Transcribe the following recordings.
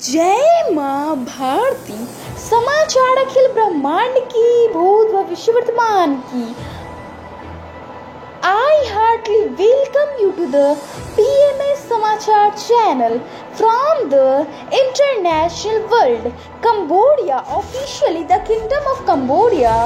जय माँ भारती। समाचार अखिल ब्रह्मांड की, भूत भविष्य वर्तमान की। I heartily welcome you to the PMS Samachar channel from the international world. Cambodia, officially the Kingdom of Cambodia,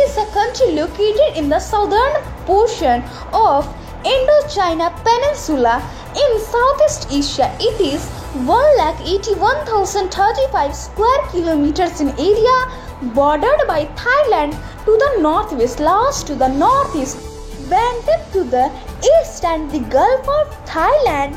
is a country located in the southern portion of Indochina Peninsula in Southeast Asia. It is 1,81,035 square kilometers in area, bordered by Thailand to the northwest, Laos to the northeast, Vietnam to the east, and the Gulf of Thailand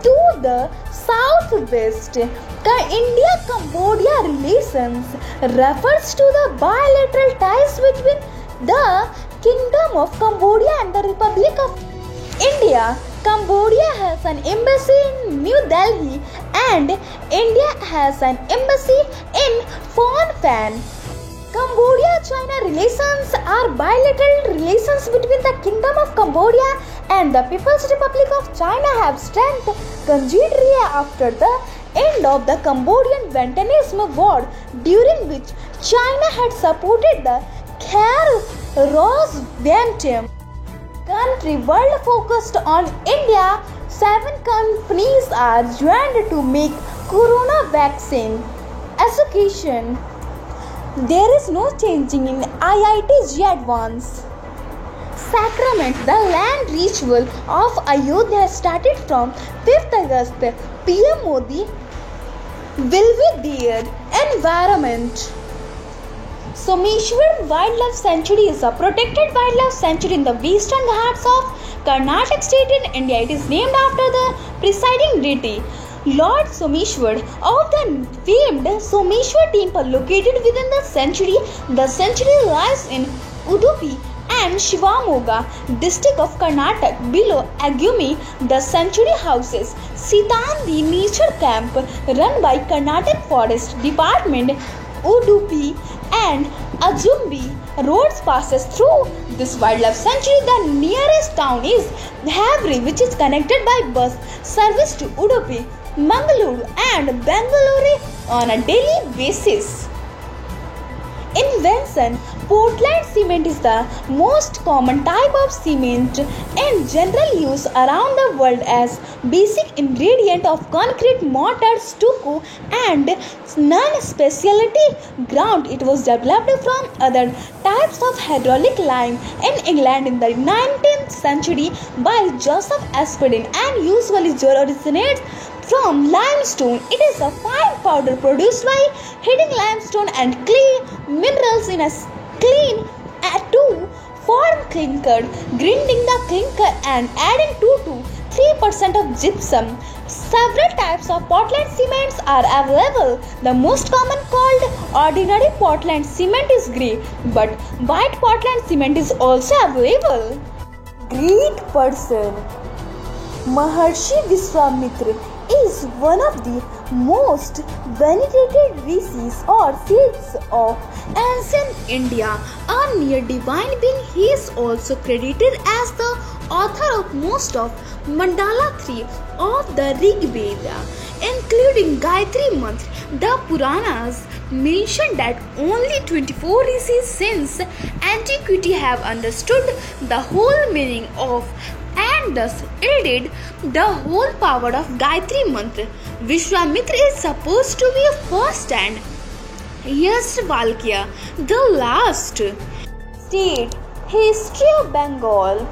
to the southwest. India-Cambodia relations refers to the bilateral ties between the Kingdom of Cambodia and the Republic of India. Cambodia has an embassy in New Delhi and India has an embassy in Phnom Penh. Cambodia-China relations are bilateral relations between the Kingdom of Cambodia and the People's Republic of China have strengthened considerably after the end of the Cambodian Vietnamese War, during which China had supported the Khmer Rouge Vietnam country. World focused on India. 7 companies are joined to make corona vaccine. Education. There is no changing in IIT Advance. Sacrament. The land ritual of Ayodhya started from 5th August. PM Modi will be there. Environment. Someshwar Wildlife Sanctuary is a protected wildlife sanctuary in the Western Ghats of Karnataka state in India. It is named after the presiding deity, Lord Someshwar of the famed Someshwar temple located within the sanctuary. The sanctuary lies in Udupi and Shivamoga district of Karnataka. Below Agumi, the sanctuary houses Sitandi Nature Camp run by Karnataka Forest Department. Udupi and Ajumbi roads passes through this wildlife sanctuary. The nearest town is Havri, which is connected by bus service to Udupi, Mangaluru and Bangalore on a daily basis. Invention. Portland cement is the most common type of cement in general use around the world as basic ingredient of concrete, mortar, stucco and non-specialty ground. It was developed from other types of hydraulic lime in England in the 19th century by Joseph Aspdin and usually originates from limestone. It is a fine powder produced by heating limestone and clay minerals in a kiln to form clinker, grinding the clinker and adding 2 to 3% of gypsum. Several types of Portland cements are available. The most common, called ordinary Portland cement, is grey, but white Portland cement is also available. Great person. Maharshi Vishwamitra is one of the most venerated rishis or sages of ancient India. A near divine being, he is also credited as the author of most of Mandala 3 of the Rig Veda, including Gayatri Mantra. The Puranas mention that only 24 rishis since antiquity have understood the whole meaning of and thus yielded the whole power of Gayatri Mantra. Vishwamitra is supposed to be a first and Yashvalkya, the last. State. History of Bengal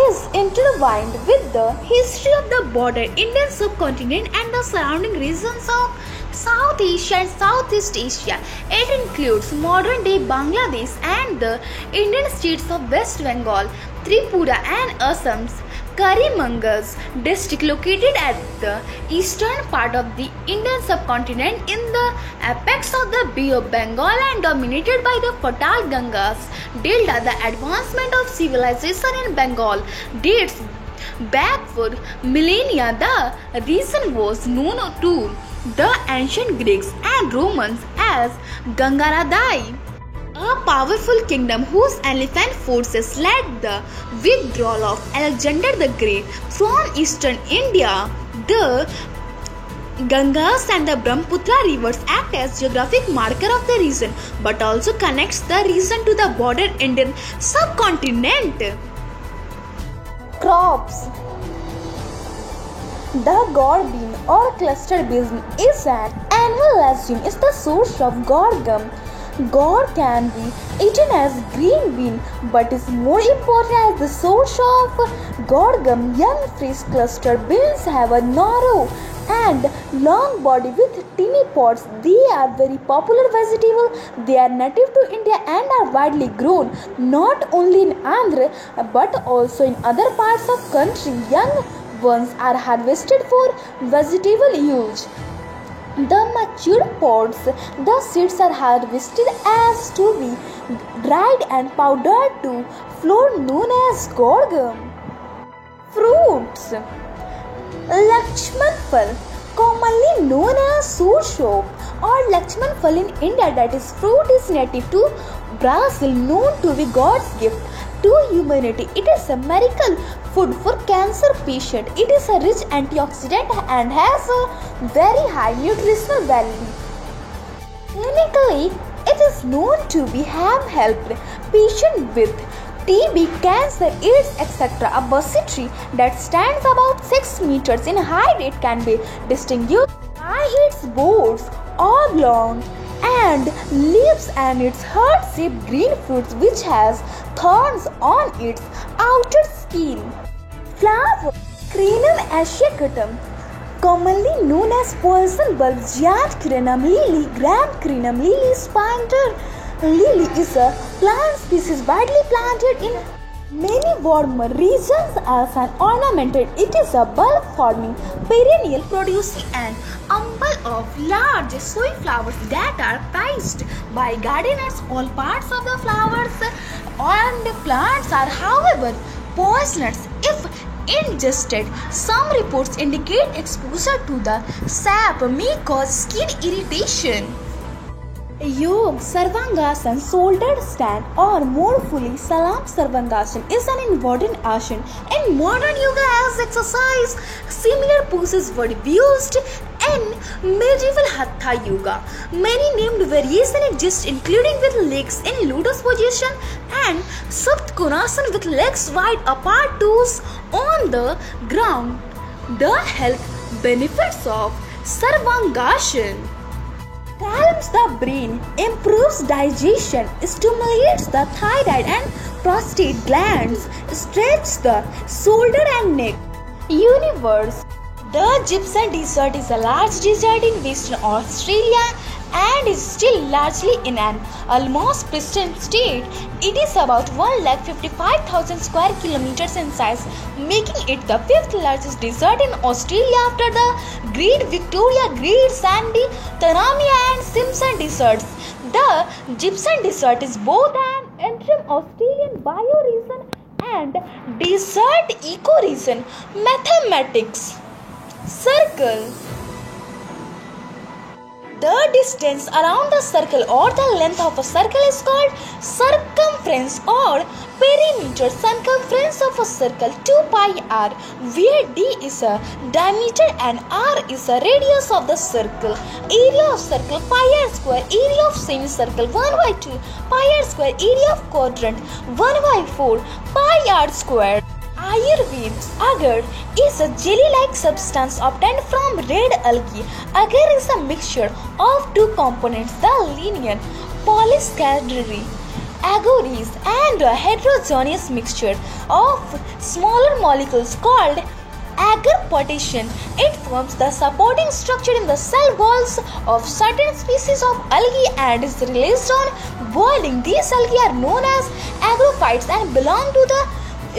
is intertwined with the history of the border Indian subcontinent and the surrounding regions of South Asia and Southeast Asia. It includes modern-day Bangladesh and the Indian states of West Bengal, Tripura and Assam's Karimangas district, located at the eastern part of the Indian subcontinent in the apex of the Bay of Bengal and dominated by the fertile Ganges delta. The advancement of civilization in Bengal dates back for millennia. The region was known to the ancient Greeks and Romans as Gangaradai, a powerful kingdom whose elephant forces led the withdrawal of Alexander the Great from eastern India. The Gangas and the Brahmaputra rivers act as geographic marker of the region, but also connects the region to the broader Indian subcontinent. Crops. The gourd bean or cluster bean is an annual legume. Is the source of gourd gum. Gourd can be eaten as green bean, but is more important as the source of gourd gum. Young fresh cluster beans have a narrow and long body with tiny pods. They are very popular vegetable. They are native to India and are widely grown not only in Andhra but also in other parts of country. Young ones are harvested for vegetable use. The mature pods, the seeds are harvested as to be dried and powdered to flour known as gourd gum. Fruits. Lakshman Phal, commonly known as surshop or Lakshman Phal in India, that is fruit is native to Brazil, known to be God's gift to humanity. It is a miracle food for cancer patient. It is a rich antioxidant and has a very high nutritional value. Clinically, it is known to be have helped patients with TB, cancer, AIDS, etc. A bushy tree that stands about 6 meters in height, it can be distinguished by its boughs, oblong, and leaves and its heart-shaped green fruits which has thorns on its outer skin. Flower. Crinum asiaticum, commonly known as poison bulb, giant crinum lily, grand crinum lily, spider lily is a plant species widely planted in many warmer regions as an ornamental. It is a bulb-forming perennial producing an umbel of large showy flowers that are prized by gardeners. All parts of the flowers and plants are, however, poisonous if ingested. Some reports indicate exposure to the sap may cause skin irritation. Yoga Sarvangasana, shoulder stand, or more fully Salam Sarvangasana, is an important asana in modern yoga as exercise. Similar poses were used in medieval Hatha yoga. Many named variations exist, including with legs in lotus position and Supt Konasana with legs wide apart, toes on the ground. The health benefits of Sarvangasana: calms the brain, improves digestion, stimulates the thyroid and prostate glands, stretches the shoulder and neck. Universe. The Gibson Desert is a large desert in Western Australia and is still largely in an almost pristine state. It is about 1,55,000 square kilometers in size, making it the fifth largest desert in Australia after the Great Victoria, Great Sandy, Taramia and Simpson deserts. The Gibson Desert is both an interim Australian bioregion and desert ecoregion. Mathematics. Circle. The distance around the circle or the length of a circle is called circumference or perimeter. Circumference of a circle 2 pi r, where d is a diameter and r is a radius of the circle. Area of circle pi r square. Area of semicircle 1/2 pi r square. Area of quadrant 1/4 pi r square. Ayurveda. Agar is a jelly-like substance obtained from red algae. Agar is a mixture of two components, the linear polysaccharide agar and a heterogeneous mixture of smaller molecules called agar potassium. It forms the supporting structure in the cell walls of certain species of algae and is released on boiling. These algae are known as agrophytes and belong to the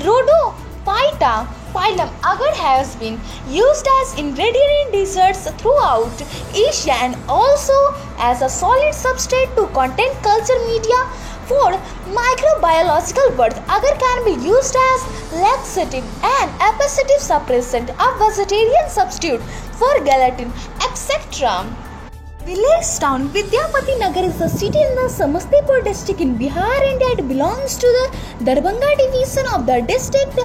Rhodophyta phylum. Agar has been used as ingredient in desserts throughout Asia and also as a solid substrate to contain culture media for microbiological birth. Agar can be used as laxative and apacitive suppressant, a vegetarian substitute for gelatin, etc. Village town. Vidyapati Nagar is a city in the Samastipur district in Bihar, India. It belongs to the Darbhanga division of the district.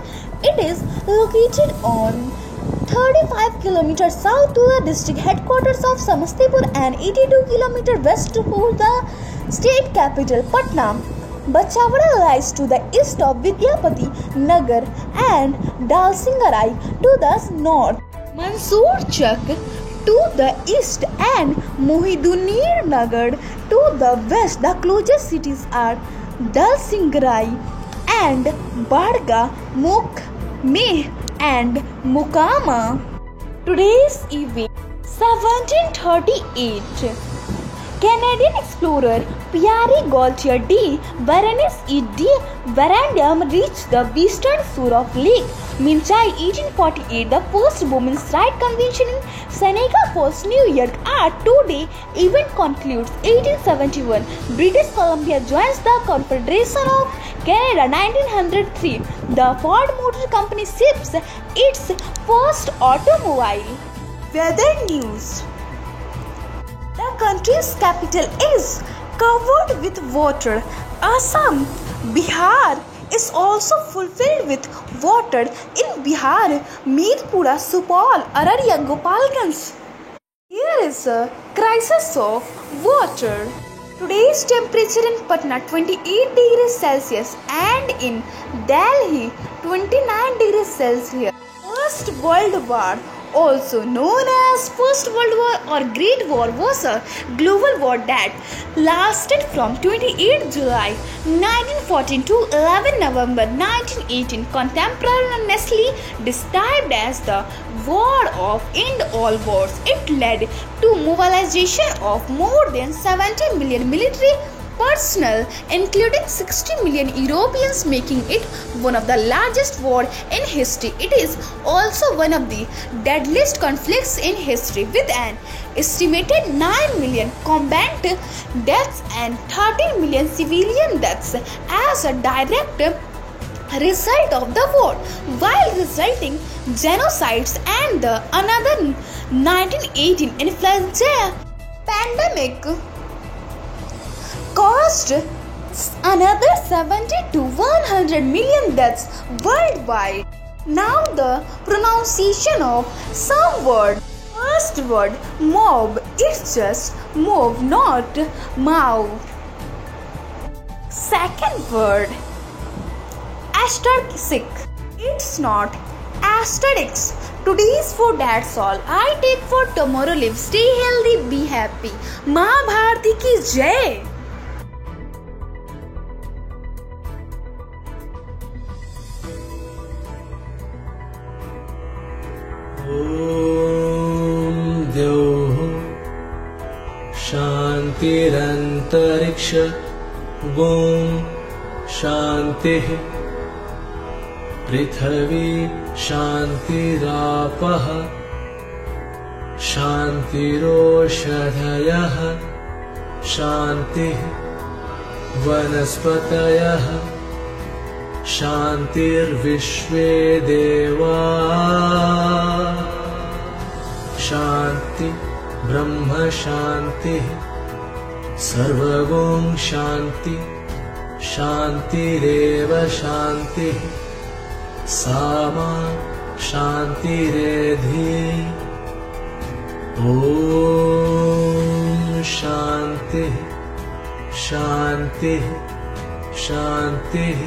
It is located on 35 km south to the district headquarters of Samastipur and 82 km west to the state capital Patna. Bachawada lies to the east of Vidyapati Nagar and Dalsingarai to the north. Mansoor Chak to the east and Mohidunir Nagar to the west. The closest cities are Dalsingarai and Badga, Meh and Mukama. Today's event 1738. Canadian explorer Pierre Gaultier de Varandam reached the western shore of Lake Minchai 1848. The first women's rights convention in Seneca Falls, New York. Today event concludes 1871. British Columbia joins the Confederation of Canada 1903. The Ford Motor Company ships its first automobile. Weather news. The country's capital is covered with water. Assam, Bihar is also fulfilled with water. In Bihar, Mirpura, Supal, Araria, Gopalganj. Here is a crisis of water. Today's temperature in Patna 28 degrees Celsius and in Delhi 29 degrees Celsius. First World War, also known as First World War or Great War, was a global war that lasted from 28 July 1914 to 11 November 1918, contemporaneously described as the War of End All Wars. It led to mobilization of more than 70 million military personnel, including 60 million Europeans, making it one of the largest wars in history. It is also one of the deadliest conflicts in history, with an estimated 9 million combat deaths and 13 million civilian deaths as a direct result of the war, while resulting genocides and the another 1918 influenza pandemic caused another 70 to 100 million deaths worldwide. Now the pronunciation of some word. First word, mob. It's just mob, not mow. Second word, asterisk. It's not asterisk. Today's for that's all. I take for tomorrow live. Stay healthy, be happy. माँ भारती की जय. ॐ द्यौः शान्तिरन्तरिक्ष ॐ शान्तिः पृथिवी शान्तिरापः शान्तिरोषधयः शान्तिः वनस्पतयः शान्तिर्विश्वे देवा शान्ति ब्रह्म शान्तिः सर्वगुण शान्ति शान्तिरेव शान्तिः सामा शान्तिरेधि ॐ शान्तिः शान्तिः शान्तिः